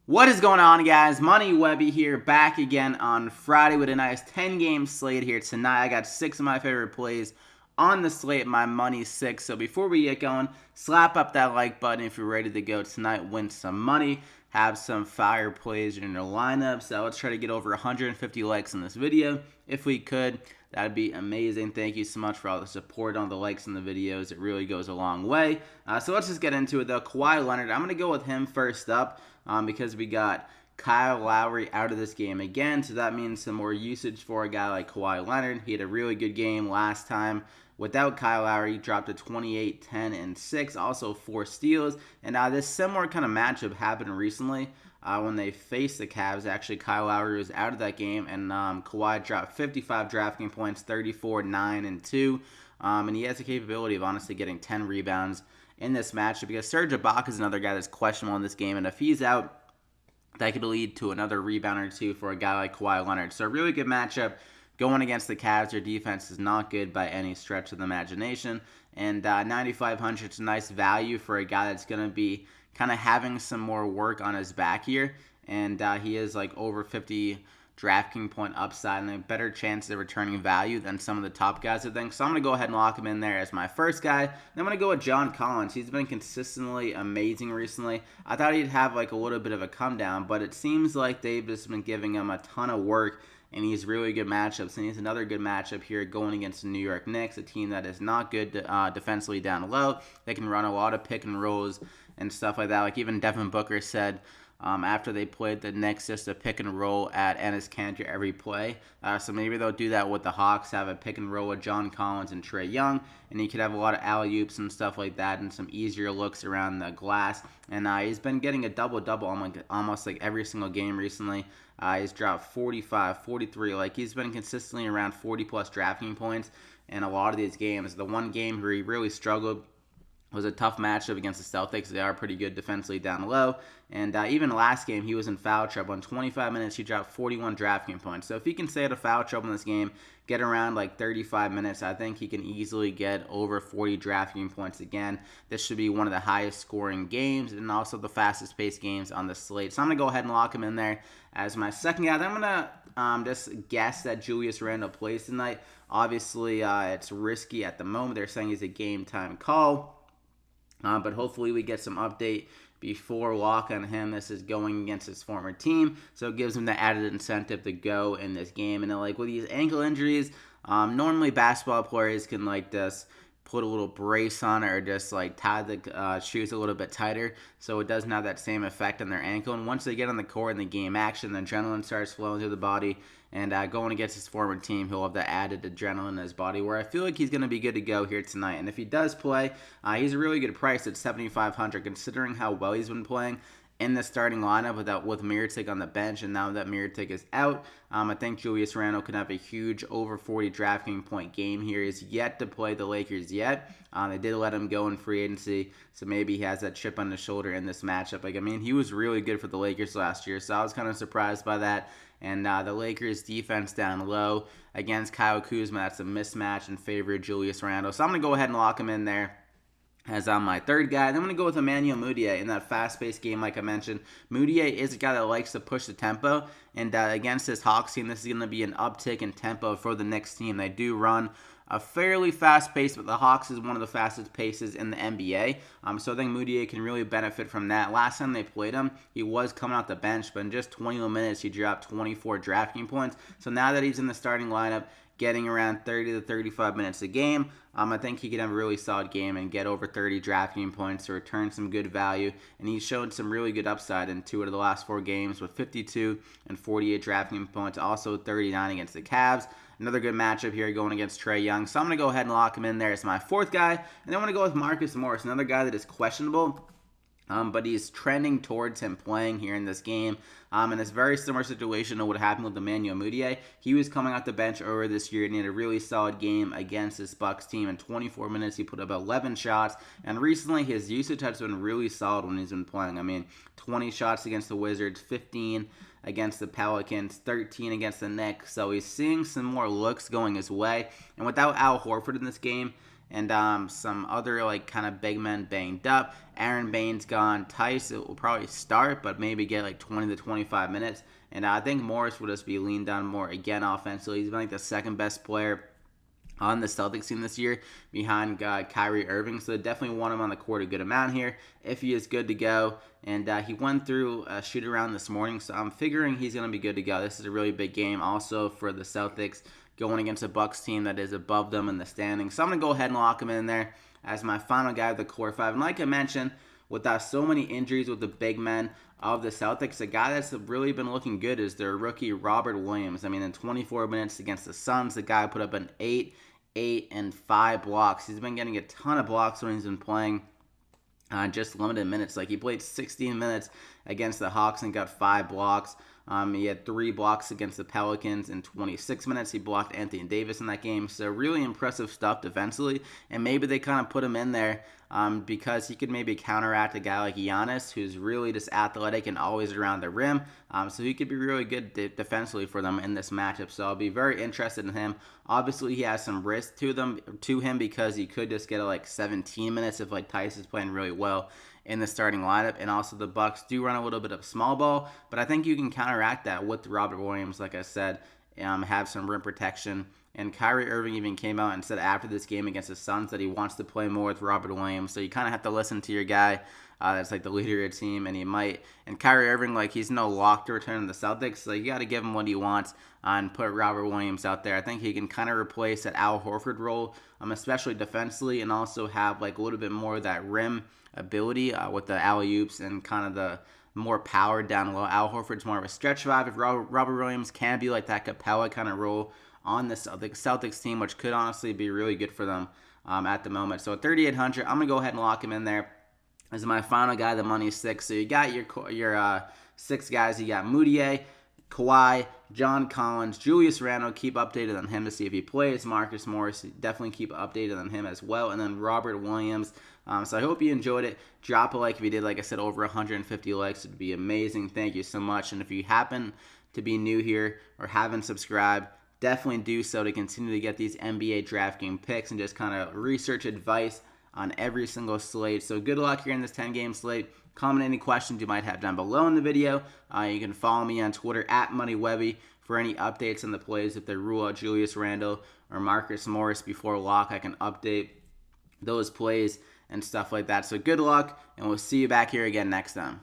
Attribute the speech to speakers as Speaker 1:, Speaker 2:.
Speaker 1: What is going on, guys? Money Webby here, back again on Friday with a nice 10-game slate here tonight. I got 6 of my favorite plays on the slate, my money 6. So before we get going, slap up that like button if you're ready to go tonight, win some money, have some fire plays in your lineup. So let's try to get over 150 likes in this video. If we could, that'd be amazing. Thank you so much for all the support on the likes in the videos. It really goes a long way. So let's just get into it though. KAWHI Leonard, I'm going to go with him first up. Because we got Kyle Lowry out of this game again, so that means some more usage for a guy like KAWHI Leonard. He had a really good game last time without Kyle Lowry. He dropped to 28, 10, and 6, also 4 steals. And this similar kind of matchup happened recently when they faced the Cavs. Actually, Kyle Lowry was out of that game, and KAWHI dropped 55 DraftKings points, 34, 9, and 2. And he has the capability of honestly getting 10 rebounds in this matchup because Serge Ibaka is another guy that's questionable in this game, and if he's out, that could lead to another rebound or two for a guy like KAWHI Leonard. So a really good matchup going against the Cavs. Their defense is not good by any stretch of the imagination, and 9,500 is a nice value for a guy that's going to be kind of having some more work on his back here, and he is like over 50 DraftKings point upside and a better chance of returning value than some of the top guys, I think. So I'm going to go ahead and lock him in there as my first guy. Then I'm going to go with John Collins. He's been consistently amazing recently. I thought he'd have like a little bit of a come down, but it seems like they've just been giving him a ton of work, and he's really good matchups. And he's another good matchup here going against the New York Knicks, a team that is not good defensively down low. They can run a lot of pick and rolls and stuff like that. Like even Devin Booker said, after they played the Knicks, just a pick and roll at Enes Kanter every play. So maybe they'll do that with the Hawks, have a pick and roll with John Collins and Trae Young, and he could have a lot of alley-oops and stuff like that and some easier looks around the glass. And he's been getting a double-double almost like every single game recently. He's dropped 45, 43. Like he's been consistently around 40-plus DraftKings points in a lot of these games. The one game where he really struggled was a tough matchup against the Celtics. They are pretty good defensively down low. And even last game, he was in foul trouble. In 25 minutes, he dropped 41 DraftKings points. So if he can stay out of foul trouble in this game, get around like 35 minutes, I think he can easily get over 40 DraftKings points again. This should be one of the highest scoring games and also the fastest paced games on the slate. So I'm going to go ahead and lock him in there as my second guy. Then I'm going to just guess that Julius Randle plays tonight. Obviously, it's risky at the moment. They're saying he's a game time call. But hopefully we get some update before lock on him. This is going against his former team, so it gives him the added incentive to go in this game. And then, like with these ankle injuries, normally basketball players can like just put a little brace on it or just like tie the shoes a little bit tighter so it doesn't have that same effect on their ankle. And once they get on the court in the game action, the adrenaline starts flowing through the body, and going against his former team, he'll have the added adrenaline in his body, where I feel like he's going to be good to go here tonight. And if he does play, he's a really good price at 7,500, considering how well he's been playing in the starting lineup with Mirotic on the bench, and now that Mirotic is out, I think Julius Randle can have a huge over 40 DraftKings point game here. He's yet to play the Lakers yet. They did let him go in free agency, so maybe he has that chip on his shoulder in this matchup. Like, I mean, he was really good for the Lakers last year, so I was kind of surprised by that. And the Lakers' defense down low against Kyle Kuzma, that's a mismatch in favor of Julius Randle. So I'm going to go ahead and lock him in there as my third guy. Then I'm going to go with Emmanuel Mudiay in that fast-paced game like I mentioned. Mudiay is a guy that likes to push the tempo, and against this Hawks team, this is going to be an uptick in tempo for the Knicks team. They do run a fairly fast pace, but the Hawks is one of the fastest paces in the NBA. So I think Mudiay can really benefit from that. Last time they played him, he was coming off the bench, but in just 21 minutes, he dropped 24 DraftKings points. So now that he's in the starting lineup, getting around 30 to 35 minutes a game, I think he can have a really solid game and get over 30 DraftKings points to return some good value. And he's shown some really good upside in 2 out of the last 4 games with 52 and 48 DraftKings points, also 39 against the Cavs. Another good matchup here going against Trae Young. So I'm going to go ahead and lock him in there as my fourth guy. And then I'm going to go with Marcus Morris, another guy that is questionable. But he's trending towards him playing here in this game. And it's a very similar situation to what happened with Emmanuel Mudiay. He was coming off the bench earlier this year, and he had a really solid game against this Bucks team. In 24 minutes, he put up 11 shots. And recently, his usage has been really solid when he's been playing. I mean, 20 shots against the Wizards, 15 against the Pelicans, 13 against the Knicks. So he's seeing some more looks going his way. And without Al Horford in this game, and some other like kind of big men banged up. Aaron Baines gone. Tice will probably start, but maybe get like 20 to 25 minutes. And I think Morris will just be leaned on more again offensively. He's been like the second best player on the Celtics team this year behind Kyrie Irving. So they definitely want him on the court a good amount here if he is good to go. And he went through a shoot around this morning, so I'm figuring he's going to be good to go. This is a really big game also for the Celtics going against a Bucks team that is above them in the standings. So I'm going to go ahead and lock him in there as my final guy of the core five. And like I mentioned, without so many injuries with the big men of the Celtics, a guy that's really been looking good is their rookie Robert Williams. I mean, in 24 minutes against the Suns, the guy put up an 8, and 5 blocks. He's been getting a ton of blocks when he's been playing just limited minutes. Like he played 16 minutes against the Hawks and got 5 blocks. He had 3 blocks against the Pelicans in 26 minutes. He blocked Anthony Davis in that game. So really impressive stuff defensively. And maybe they kind of put him in there because he could maybe counteract a guy like Giannis, who's really just athletic and always around the rim. So he could be really good defensively for them in this matchup. So I'll be very interested in him. Obviously, he has some risk to him because he could just get like 17 minutes if like Tice is playing really well in the starting lineup. And also the Bucks do run a little bit of small ball, but I think you can counteract that with Robert Williams, like I said, have some rim protection. And Kyrie Irving even came out and said after this game against the Suns that he wants to play more with Robert Williams. So you kind of have to listen to your guy that's like the leader of your team, and he might. And Kyrie Irving, like he's no lock to return to the Celtics, so you got to give him what he wants and put Robert Williams out there. I think he can kind of replace that Al Horford role, especially defensively, and also have like a little bit more of that rim ability with the alley-oops and kind of the more power down low. Al Horford's more of a stretch five. If Robert Williams can be like that Capella kind of role on the Celtics team, which could honestly be really good for them at the moment. So at 3,800, I'm going to go ahead and lock him in there as my final guy. The money's 6. So you got your 6 guys. You got Mudiay, KAWHI, John Collins, Julius Randle. Keep updated on him to see if he plays. Marcus Morris, definitely keep updated on him as well. And then Robert Williams. So I hope you enjoyed it. Drop a like if you did. Like I said, over 150 likes would be amazing. Thank you so much. And if you happen to be new here or haven't subscribed, definitely do so to continue to get these NBA DraftKings picks and just kind of research advice on every single slate. So good luck here in this 10-game slate. Comment any questions you might have down below in the video. You can follow me on Twitter at MoneyWebby for any updates on the plays. If they rule out Julius Randle or Marcus Morris before lock, I can update those plays and stuff like that. So good luck, and we'll see you back here again next time.